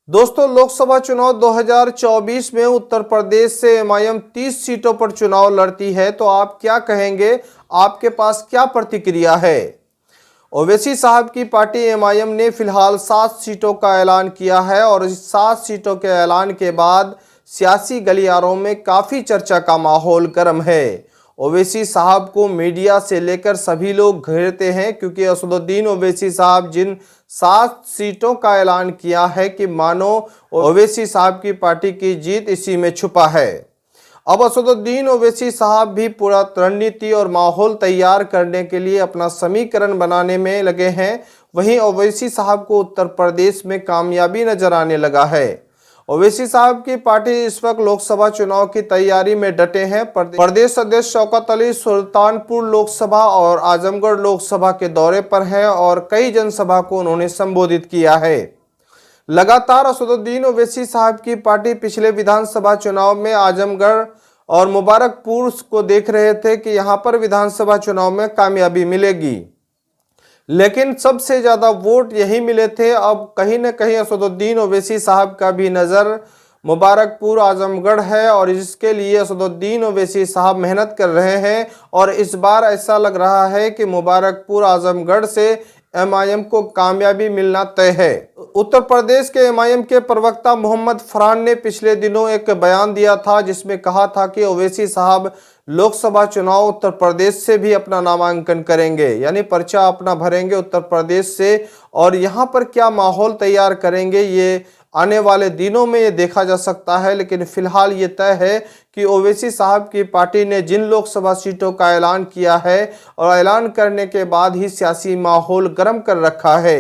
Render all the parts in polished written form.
दोस्तों, लोकसभा चुनाव 2024 में उत्तर प्रदेश से एमआईएम 30 सीटों पर चुनाव लड़ती है, तो आप क्या कहेंगे? आपके पास क्या प्रतिक्रिया है? ओवैसी साहब की पार्टी एमआईएम ने फिलहाल 7 सीटों का ऐलान किया है और इस 7 सीटों के ऐलान के बाद सियासी गलियारों में काफ़ी चर्चा का माहौल गर्म है। ओवैसी साहब को मीडिया से लेकर सभी लोग घेरते हैं, क्योंकि असदुद्दीन ओवैसी साहब जिन 7 सीटों का ऐलान किया है कि मानो ओवैसी साहब की पार्टी की जीत इसी में छुपा है। अब असदुद्दीन ओवैसी साहब भी पूरा रणनीति और माहौल तैयार करने के लिए अपना समीकरण बनाने में लगे हैं। वहीं ओवैसी साहब को उत्तर प्रदेश में कामयाबी नजर आने लगा है। ओवैसी साहब की पार्टी इस वक्त लोकसभा चुनाव की तैयारी में डटे हैं। प्रदेश अध्यक्ष शौकत अली सुल्तानपुर लोकसभा और आजमगढ़ लोकसभा के दौरे पर हैं और कई जनसभा को उन्होंने संबोधित किया है। लगातार असदुद्दीन ओवैसी साहब की पार्टी पिछले विधानसभा चुनाव में आजमगढ़ और मुबारकपुर को देख रहे थे कि यहां पर विधानसभा चुनाव में कामयाबी मिलेगी, लेकिन सबसे ज्यादा वोट यही मिले थे। अब कहीं न कहीं असदुद्दीन ओवैसी साहब का भी नज़र मुबारकपुर आजमगढ़ है और इसके लिए असदुद्दीन ओवैसी साहब मेहनत कर रहे हैं और इस बार ऐसा लग रहा है कि मुबारकपुर आजमगढ़ से एमआईएम को कामयाबी मिलना तय है। उत्तर प्रदेश के एमआईएम के प्रवक्ता मोहम्मद फरहान ने पिछले दिनों एक बयान दिया था, जिसमें कहा था कि ओवैसी साहब लोकसभा चुनाव उत्तर प्रदेश से भी अपना नामांकन करेंगे, यानी पर्चा अपना भरेंगे उत्तर प्रदेश से, और यहाँ पर क्या माहौल तैयार करेंगे ये आने वाले दिनों में ये देखा जा सकता है। लेकिन फिलहाल ये तय है कि ओवैसी साहब की पार्टी ने जिन लोकसभा सीटों का ऐलान किया है और ऐलान करने के बाद ही सियासी माहौल गर्म कर रखा है।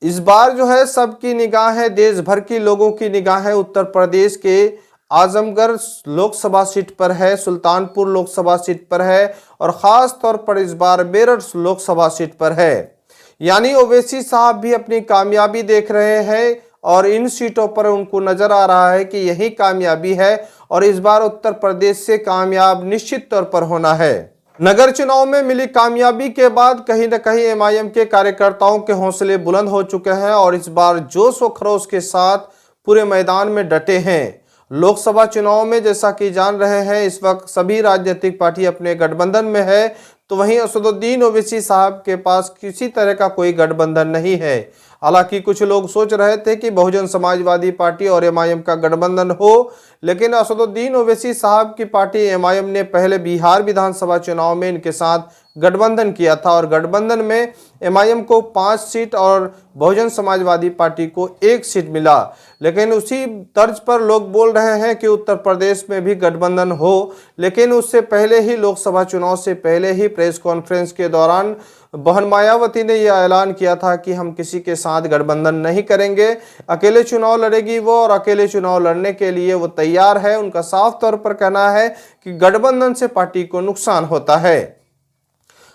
इस बार जो है सबकी निगाहें, देश भर की लोगों की निगाहें उत्तर प्रदेश के आजमगढ़ लोकसभा सीट पर है, सुल्तानपुर लोकसभा सीट पर है और ख़ास तौर पर इस बार मेरठ लोकसभा सीट पर है। यानी ओवैसी साहब भी अपनी कामयाबी देख रहे हैं और इन सीटों पर उनको नजर आ रहा है कि यही कामयाबी है और इस बार उत्तर प्रदेश से कामयाब निश्चित तौर पर होना है। नगर चुनाव में मिली कामयाबी के बाद कहीं न कहीं एमआईएम के कार्यकर्ताओं के हौसले बुलंद हो चुके हैं और इस बार जोश व खरोश के साथ पूरे मैदान में डटे हैं। लोकसभा चुनाव में जैसा कि जान रहे हैं, इस वक्त सभी राजनीतिक पार्टी अपने गठबंधन में है, तो वहीं असदुद्दीन ओवैसी साहब के पास किसी तरह का कोई गठबंधन नहीं है। हालांकि कुछ लोग सोच रहे थे कि बहुजन समाजवादी पार्टी और एमआईएम का गठबंधन हो, लेकिन असदुद्दीन ओवैसी साहब की पार्टी एमआईएम ने पहले बिहार विधानसभा चुनाव में इनके साथ गठबंधन किया था और गठबंधन में एमआईएम को 5 सीट और बहुजन समाजवादी पार्टी को 1 सीट मिला। लेकिन उसी तर्ज पर लोग बोल रहे हैं कि उत्तर प्रदेश में भी गठबंधन हो, लेकिन उससे पहले ही लोकसभा चुनाव से पहले ही प्रेस कॉन्फ्रेंस के दौरान बहन मायावती ने यह ऐलान किया था कि हम किसी के साथ गठबंधन नहीं करेंगे, अकेले चुनाव लड़ेगी वो और अकेले चुनाव लड़ने के लिए वो तैयार है। उनका साफ तौर पर कहना है कि गठबंधन से पार्टी को नुकसान होता है।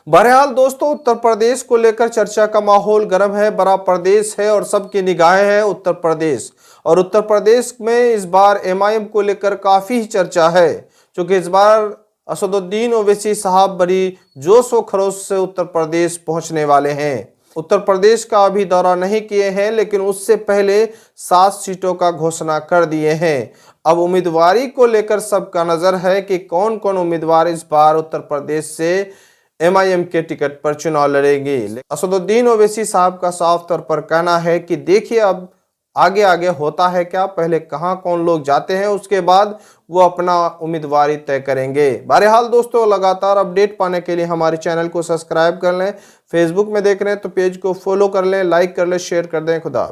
बहरहाल दोस्तों, उत्तर प्रदेश को लेकर चर्चा का माहौल गर्म है। बड़ा प्रदेश है और सबकी निगाहें हैं उत्तर प्रदेश, और उत्तर प्रदेश में इस बार एमआईएम को लेकर काफ़ी चर्चा है, क्योंकि इस बार असदुद्दीन ओवैसी साहब बड़ी जोश व खरोश से उत्तर प्रदेश पहुंचने वाले हैं। उत्तर प्रदेश का अभी दौरा नहीं किए हैं, लेकिन उससे पहले 7 सीटों का घोषणा कर दिए हैं। अब उम्मीदवारी को लेकर सबका नज़र है कि कौन कौन उम्मीदवार इस बार उत्तर प्रदेश से एमआईएम के टिकट पर चुनाव लड़ेंगे। असदुद्दीन ओवैसी साहब का साफ तौर पर कहना है कि देखिए अब आगे आगे होता है क्या, पहले कहां कौन लोग जाते हैं, उसके बाद वो अपना उम्मीदवारी तय करेंगे। बहरहाल दोस्तों, लगातार अपडेट पाने के लिए हमारे चैनल को सब्सक्राइब कर लें। फेसबुक में देख रहे हैं तो पेज को फॉलो कर लें, लाइक कर लें, शेयर कर दें। खुदा।